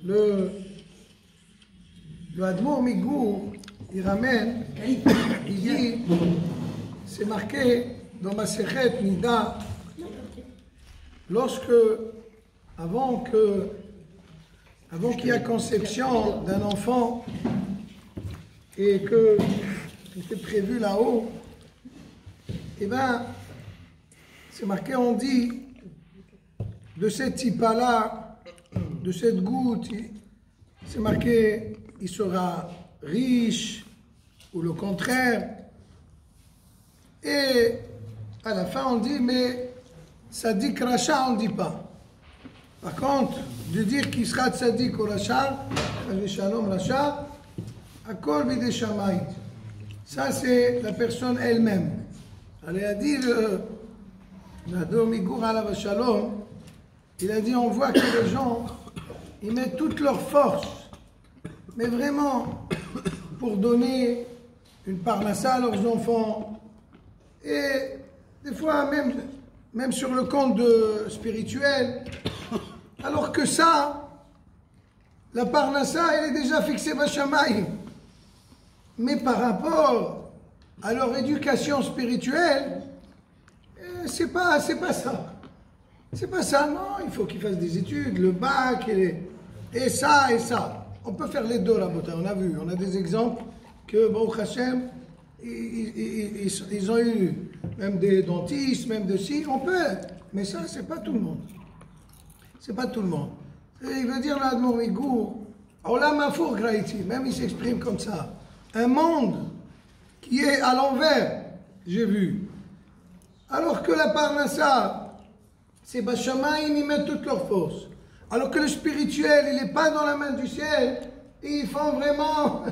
le Admour Migour, il ramène, il dit, c'est marqué dans ma Sechet Nida, lorsque, avant qu'il y ait conception d'un enfant et que c'était prévu là-haut, eh bien, c'est marqué, on dit, de cette tipa-là, de cette goutte, c'est marqué, il sera riche, ou le contraire. Et à la fin, on dit, mais Sadiq Racha, on ne dit pas. Par contre, de dire qu'il sera Sadiq ou Racha, Shalom Racha, Akol Bide Shammai. Ça, c'est la personne elle-même. Elle a dit, le Migour Alav Shalom, il a dit, on voit que les gens, ils mettent toute leur force, mais vraiment, pour donner une parnassa à leurs enfants. Et des fois, même sur le compte spirituel, alors que ça, la parnassa, elle est déjà fixée Bachamaï. Mais par rapport à leur éducation spirituelle, c'est pas ça. C'est pas ça, non, il faut qu'ils fassent des études, le bac, et ça. On peut faire les deux, là, on a vu, on a des exemples que, Baruch Hashem, ils ont eu même des dentistes, même de ci, on peut, mais ça, c'est pas tout le monde. C'est pas tout le monde. Et il veut dire, là, Admour Migour, Olam Hafour Graïti, même il s'exprime comme ça. Un monde qui est à l'envers, j'ai vu. Alors que la Parnassa, c'est Bachamaïm, ils mettent toute leur force. Alors que le spirituel, il n'est pas dans la main du ciel, et ils font vraiment...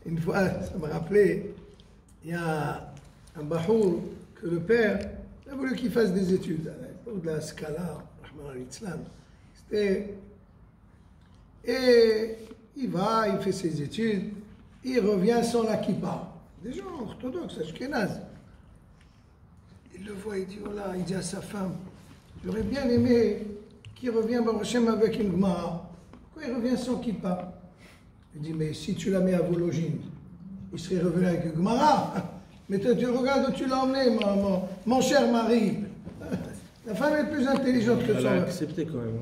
Une fois, ça me rappelait, il y a un bahour que le père a voulu qu'il fasse des études, de la Scala, Rahman al-Islam. Et il va, il fait ses études, il revient sans la kippa. Des gens orthodoxes, ashkénazes. Il le voit, il dit, oh là, il dit à sa femme, j'aurais bien aimé qu'il revienne Baruch Hashem avec une Gemara. Pourquoi il revient sans kippa? Il dit, mais si tu la mets à Vologine, il serait revenu avec une Gemara. Mais tu regardes où tu l'as emmené, mon cher mari. La femme est plus intelligente que ça. Elle a accepté quand même.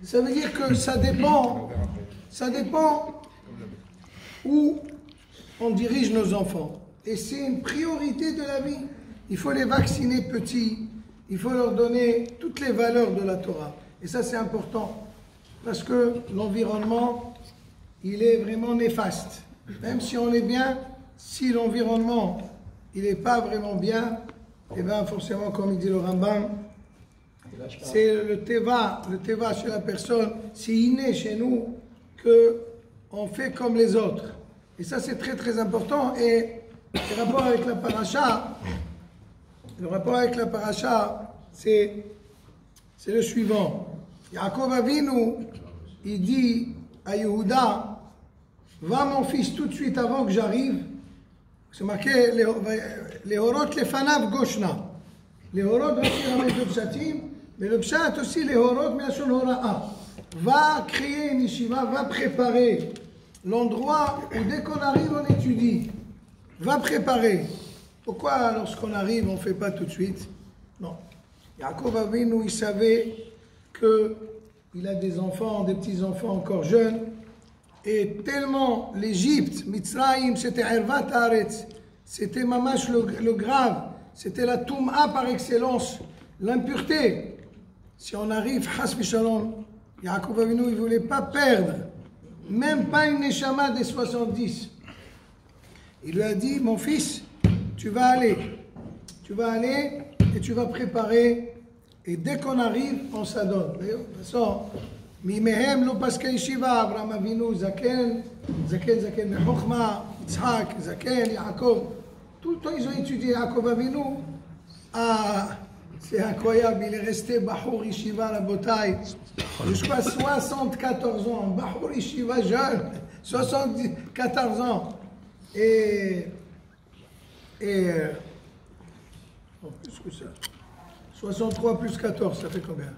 Ça veut dire que ça dépend où on dirige nos enfants. Et c'est une priorité de la vie. Il faut les vacciner petits. Il faut leur donner toutes les valeurs de la Torah. Et ça, c'est important. Parce que l'environnement, il est vraiment néfaste. Même si on est bien, si l'environnement, il n'est pas vraiment bien, eh bien, forcément, comme il dit le Rambam, c'est le teva chez la personne, c'est inné chez nous qu'on fait comme les autres. Et ça, c'est très, très important. Et le rapport avec la paracha, c'est le suivant. Yaakov Avinu, il dit à Yehuda, va mon fils tout de suite avant que j'arrive. C'est marqué, les horot lefanav goshna. Les horot, voici ramène de pshatim, mais le pshat aussi, les horot miashon hora'a. Va créer une yeshiva, va préparer l'endroit où dès qu'on arrive, on étudie. Va préparer. Pourquoi lorsqu'on arrive, on ne fait pas tout de suite? Non. Yaakov Avinu, il savait qu'il a des enfants, des petits-enfants encore jeunes, et tellement l'Égypte, Mitzrayim, c'était Ervat Haaretz, c'était mamash le grave, c'était la Toum'a par excellence, l'impureté. Si on arrive, Hasbi Shalom, Yaakov Avinu, il ne voulait pas perdre, même pas une Neshama des 70. Il lui a dit, mon fils, tu vas aller et tu vas préparer, et dès qu'on arrive, on s'adonne. De toute façon, Mimehem lo paske yeshiva, Abraham Avinu, Zaken Bechokma, Yitzhak, Zaken, Yaakov. Tout le temps, ils ont étudié Yaakov Avinu. Ah, c'est incroyable, il est resté Bahour Yeshiva, la bataille, jusqu'à 74 ans. Bahour Yeshiva jeune, 74 ans. Et plus que ça. 63 plus 14, ça fait combien?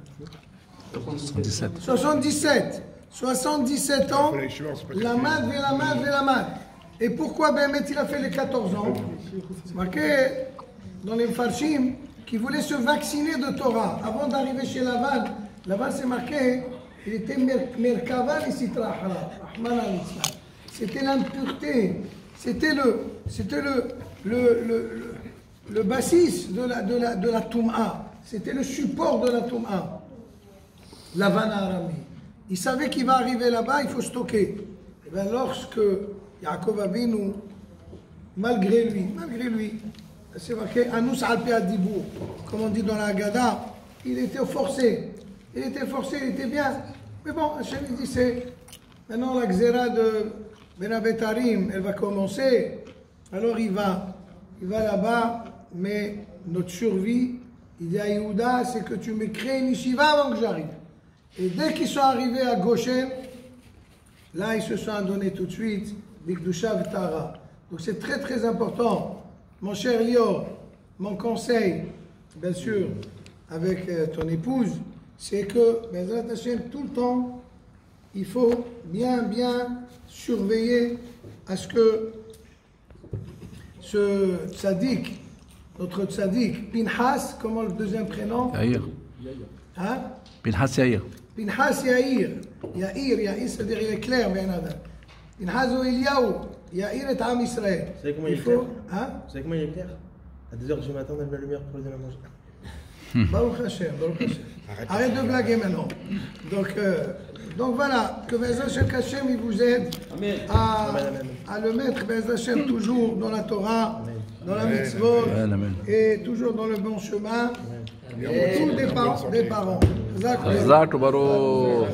77. 77. 77 ans, la main. Et pourquoi Bémet il a fait les 14 ans? C'est marqué dans les Mfarshim qu'il voulait se vacciner de Torah. Avant d'arriver chez Lavan, Lavan c'est marqué, il était Merkavan et Sitra Hara. C'était l'impureté, c'était le basis de la Toum'a. C'était le support de la Toum'a. Lavan a Arami. Il savait qu'il va arriver là-bas, il faut stocker. Et bien lorsque Yaakov Avinu, malgré lui, c'est marqué Anus Alpi Adibur, comme on dit dans la Haggadah, il était forcé. Il était bien. Mais bon, Hachem dit c'est maintenant la Xéra de Ben Abetarim, elle va commencer. Alors il va là-bas, mais notre survie, il dit à Yehuda, c'est que tu me crées une yeshiva avant que j'arrive. Et dès qu'ils sont arrivés à Goshen, là ils se sont donnés tout de suite Bikdusha V'Tara. Donc c'est très très important. Mon cher Lior, mon conseil, bien sûr, avec ton épouse, c'est que, Bezrat Hashem, tout le temps, il faut bien surveiller à ce que ce tzaddik, notre tzaddik, Pinhas, comment le deuxième prénom? Yair. Hein? Pinhas Yair. Pinhas Yair. Yair, c'est-à-dire il est clair, bien adam. Pinhas ou Eliyahu. Yair et Am Israël. Vous savez comment il est clair? Hein? Vous savez comment il est clair? À 2h du matin, on allume la lumière pour lui donner à manger. Baruch Hashem. Arrête de blaguer maintenant. Donc voilà, que Be'ez Hashem il vous aide à le mettre Be'ez Hashem toujours dans la Torah, dans la mitzvot, et toujours dans le bon chemin, et tous des parents. Zak Baruch.